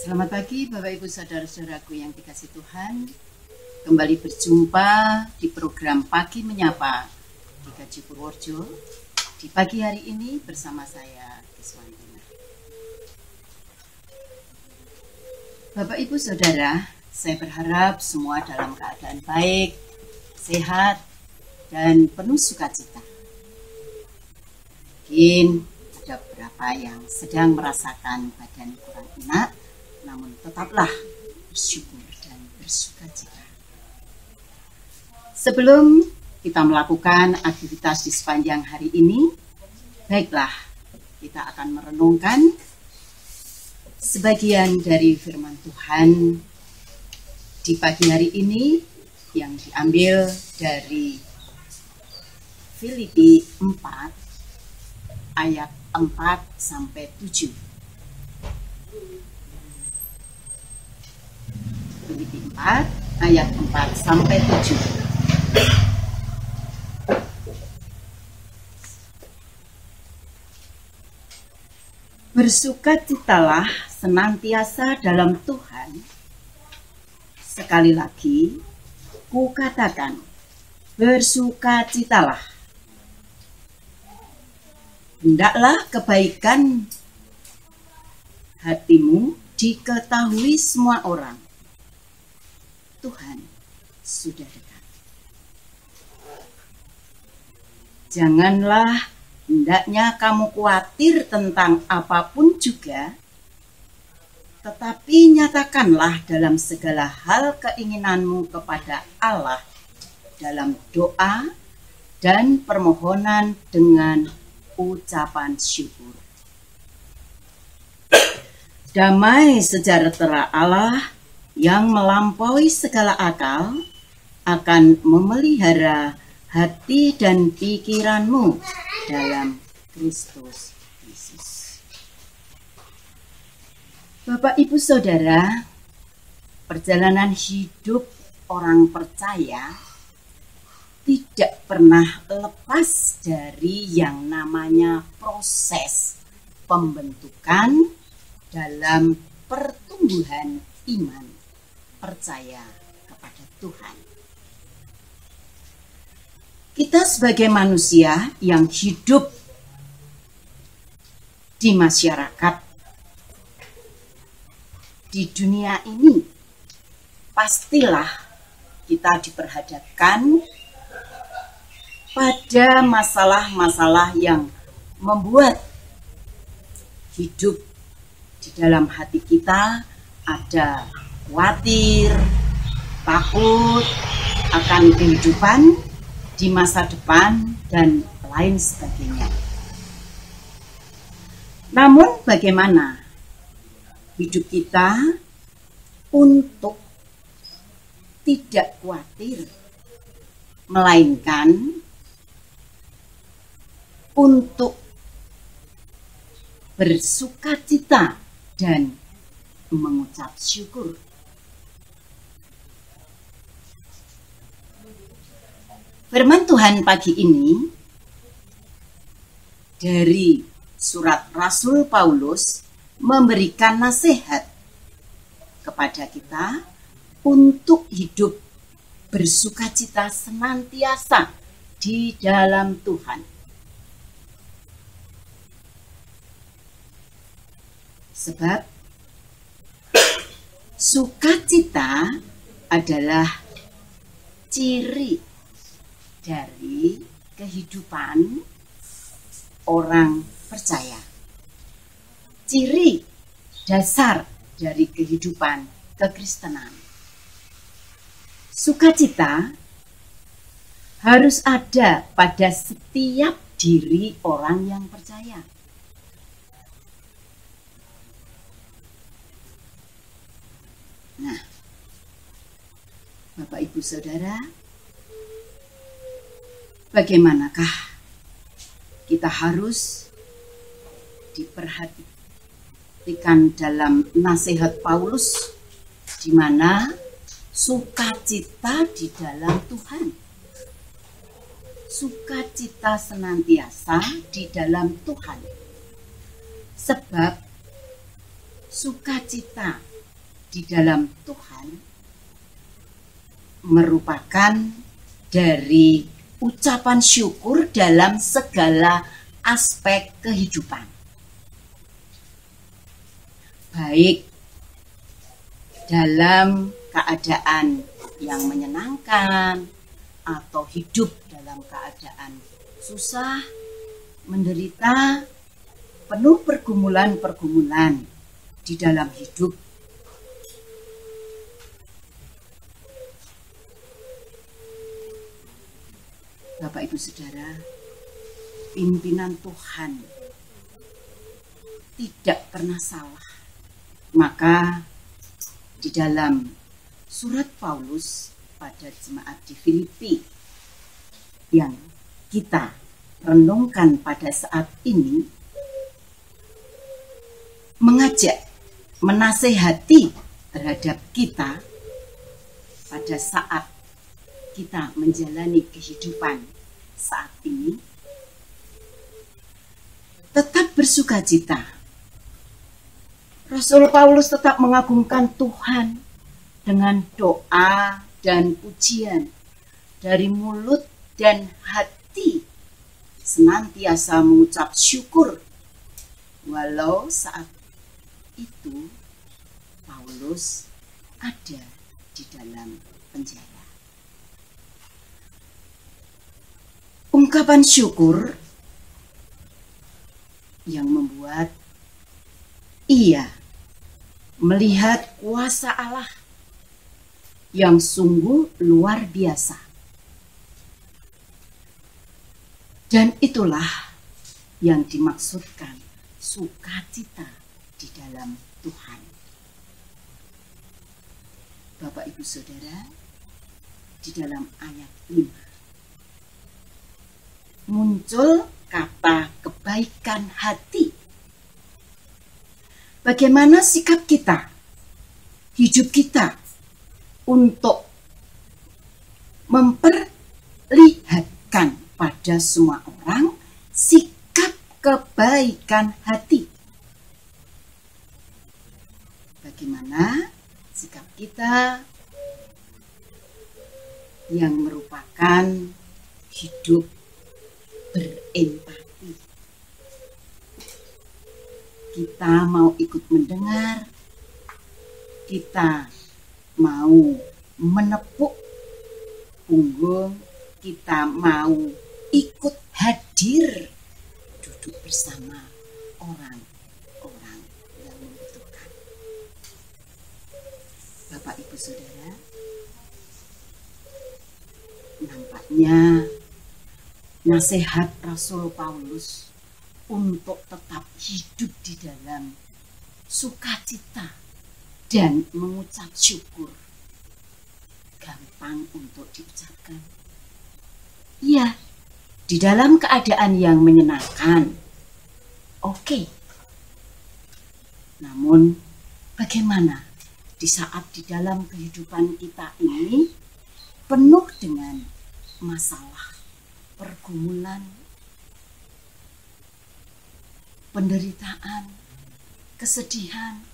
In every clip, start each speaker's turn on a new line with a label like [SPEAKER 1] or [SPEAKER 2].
[SPEAKER 1] Selamat pagi Bapak Ibu Saudara-saudaraku yang dikasih Tuhan. Kembali berjumpa di program Pagi Menyapa di GKJ Purworejo. Di pagi hari ini bersama saya Kiswantina. Bapak Ibu Saudara, saya berharap semua dalam keadaan baik, sehat, dan penuh sukacita. Mungkin ada beberapa yang sedang merasakan badan kurang enak, namun tetaplah bersyukur dan bersukacita. Sebelum kita melakukan aktivitas di sepanjang hari ini, baiklah kita akan merenungkan sebagian dari firman Tuhan di pagi hari ini yang diambil dari Filipi 4 ayat 4-7. Filipi 4 ayat 4-7. Bersukacitalah senantiasa dalam Tuhan. Sekali lagi, kukatakan, bersukacitalah. Hendaklah kebaikan hatimu diketahui semua orang. Tuhan sudah dekat. Janganlah hendaknya kamu khawatir tentang apapun juga, tetapi nyatakanlah dalam segala hal keinginanmu kepada Allah dalam doa dan permohonan dengan ucapan syukur. Damai sejahtera Allah yang melampaui segala akal akan memelihara hati dan pikiranmu dalam Kristus Yesus. Bapak Ibu Saudara, perjalanan hidup orang percaya tidak pernah lepas dari yang namanya proses pembentukan dalam pertumbuhan iman percaya kepada Tuhan. Kita sebagai manusia yang hidup di masyarakat di dunia ini, pastilah kita diperhadapkan pada masalah-masalah yang membuat hidup di dalam hati kita ada khawatir, takut akan kehidupan di masa depan, dan lain sebagainya. Namun bagaimana hidup kita untuk tidak khawatir, melainkan untuk bersukacita dan mengucap syukur. Firman Tuhan pagi ini dari surat Rasul Paulus memberikan nasihat kepada kita untuk hidup bersukacita senantiasa di dalam Tuhan. Sebab sukacita adalah ciri dari kehidupan orang percaya. Ciri dasar dari kehidupan kekristenan. Sukacita harus ada pada setiap diri orang yang percaya. Nah, Bapak Ibu Saudara, bagaimanakah kita harus diperhatikan dalam nasihat Paulus, di mana sukacita di dalam Tuhan, sukacita senantiasa di dalam Tuhan. Sebab sukacita di dalam Tuhan merupakan dari ucapan syukur dalam segala aspek kehidupan. Baik dalam keadaan yang menyenangkan atau hidup dalam keadaan susah, menderita, penuh pergumulan-pergumulan di dalam hidup. Bapak Ibu Saudara, pimpinan Tuhan tidak pernah salah. Maka di dalam surat Paulus pada jemaat di Filipi yang kita renungkan pada saat ini, mengajak, menasehati terhadap kita pada saat kita menjalani kehidupan saat ini, tetap bersukacita. Rasul Paulus tetap mengagungkan Tuhan dengan doa dan pujian dari mulut dan hati, senantiasa mengucap syukur, walau saat itu Paulus ada di dalam penjara. Ungkapan syukur yang membuat ia melihat kuasa Allah yang sungguh luar biasa. Dan itulah yang dimaksudkan sukacita di dalam Tuhan. Bapak Ibu Saudara, di dalam ayat 5 muncul kata kebaikan hati. Bagaimana sikap kita, hidup kita untuk memperlihatkan pada semua orang sikap kebaikan hati. Bagaimana sikap kita yang merupakan hidup berempati. Kita mau ikut mendengar, kita mau menepuk punggung, kita mau ikut hadir duduk bersama orang-orang yang membutuhkan. Bapak Ibu Saudara, nampaknya nasihat Rasul Paulus untuk tetap hidup di dalam sukacita dan mengucap syukur gampang untuk diucapkan. Iya, di dalam keadaan yang menyenangkan, oke. Namun bagaimana di saat di dalam kehidupan kita ini penuh dengan masalah, pergumulan, penderitaan, kesedihan,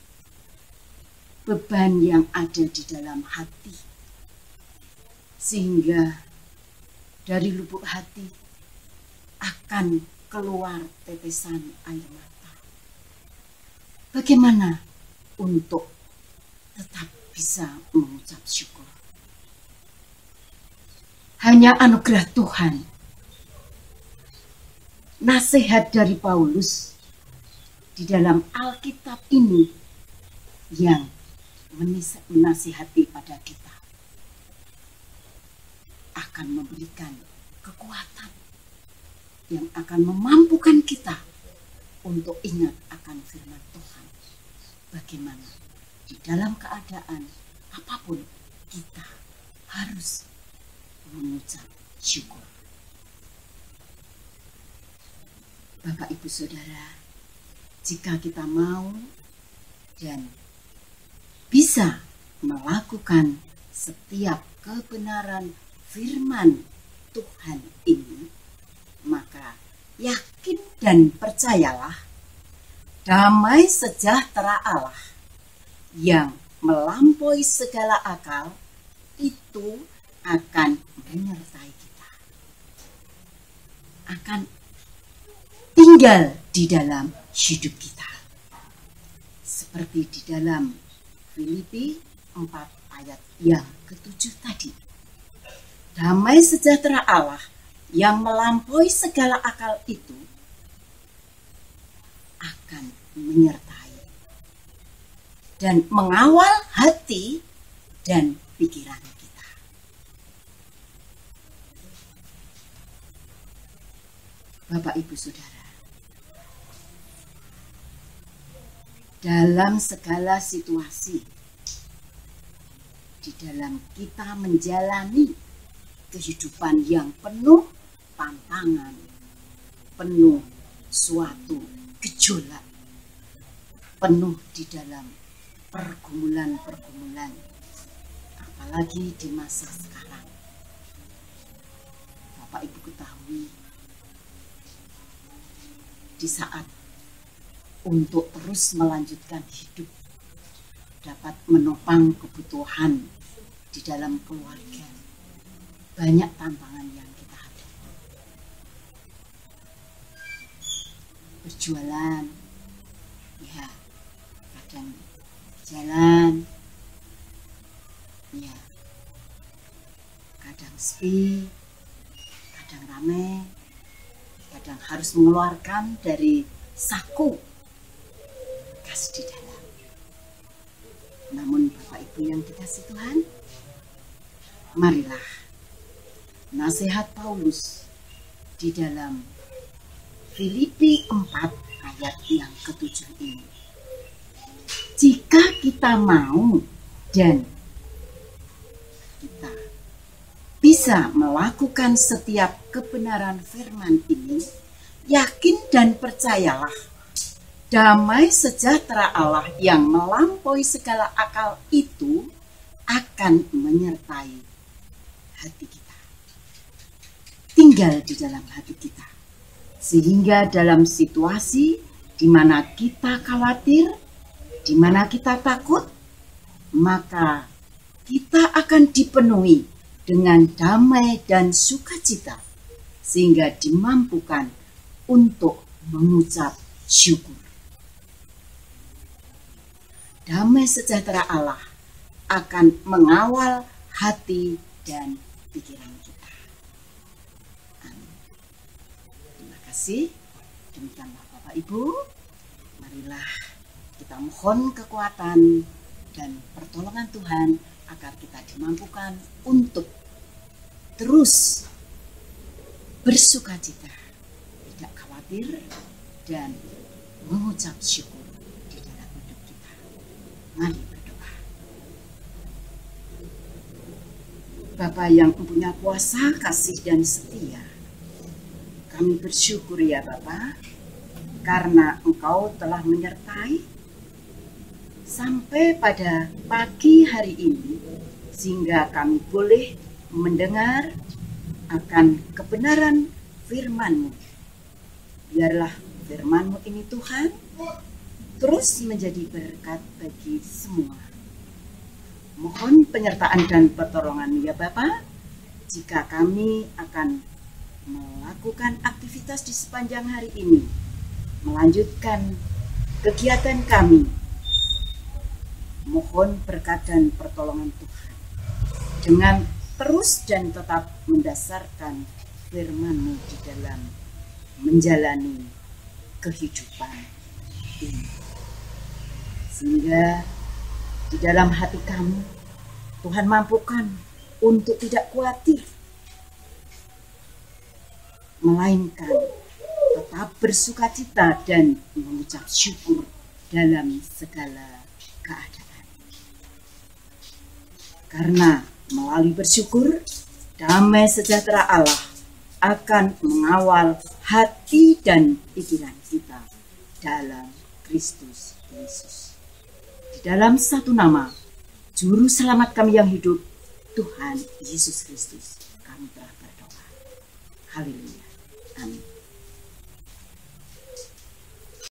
[SPEAKER 1] beban yang ada di dalam hati, sehingga dari lubuk hati akan keluar tetesan air mata. Bagaimana untuk tetap bisa mengucap syukur? Hanya anugerah Tuhan, nasihat dari Paulus di dalam Alkitab ini yang menasihati pada kita akan memberikan kekuatan yang akan memampukan kita untuk ingat akan firman Tuhan. Bagaimana di dalam keadaan apapun kita harus mengucap syukur. Bapak Ibu Saudara, jika kita mau dan bisa melakukan setiap kebenaran firman Tuhan ini, maka yakin dan percayalah damai sejahtera Allah yang melampaui segala akal itu akan menyertai kita, akan tinggal di dalam hidup kita. Seperti di dalam Filipi 4 ayat yang ke-7 tadi. Damai sejahtera Allah yang melampaui segala akal itu akan menyertai dan mengawal hati dan pikiran kita. Bapak, Ibu, Saudara, dalam segala situasi, di dalam kita menjalani kehidupan yang penuh tantangan, penuh suatu gejolak, penuh di dalam pergumulan-pergumulan, apalagi di masa sekarang. Bapak Ibu ketahui, di saat untuk terus melanjutkan hidup, dapat menopang kebutuhan di dalam keluarga, banyak tantangan yang kita hadapi. Berjualan, ya, kadang jalan, ya, kadang sepi, kadang ramai, kadang harus mengeluarkan dari saku kas di dalam. Namun Bapak Ibu yang dikasihi Tuhan, marilah nasihat Paulus di dalam Filipi 4 ayat yang ke-7 ini. Jika kita mau dan kita bisa melakukan setiap kebenaran firman ini, yakin dan percayalah, damai sejahtera Allah yang melampaui segala akal itu akan menyertai hati kita, tinggal di dalam hati kita, sehingga dalam situasi di mana kita khawatir, di mana kita takut, maka kita akan dipenuhi dengan damai dan sukacita, sehingga dimampukan untuk mengucap syukur. Damai sejahtera Allah akan mengawal hati dan pikiran kita. Amin. Terima kasih. Demikianlah Bapak Ibu, marilah kita mohon kekuatan dan pertolongan Tuhan agar kita dimampukan untuk terus bersukacita, tidak khawatir, dan mengucap syukur di dalam hidup kita. Mari berdoa. Bapa yang mempunyai kuasa, kasih, dan setia, kami bersyukur ya Bapa, karena Engkau telah menyertai sampai pada pagi hari ini, sehingga kami boleh mendengar akan kebenaran firman-Mu. Biarlah firman-Mu ini Tuhan terus menjadi berkat bagi semua. Mohon penyertaan dan pertolongan ya Bapa, jika kami akan melakukan aktivitas di sepanjang hari ini, melanjutkan kegiatan kami. Mohon berkat dan pertolongan Tuhan dengan terus dan tetap mendasarkan firman-Mu di dalam menjalani kehidupan ini, sehingga di dalam hati kami Tuhan mampukan untuk tidak khawatir, melainkan tetap bersukacita dan mengucap syukur dalam segala keadaan. Karena melalui bersyukur, damai sejahtera Allah akan mengawal hati dan pikiran kita dalam Kristus Yesus. Di dalam satu nama, Juru Selamat kami yang hidup, Tuhan Yesus Kristus, kami telah berdoa. Haleluya. Amin.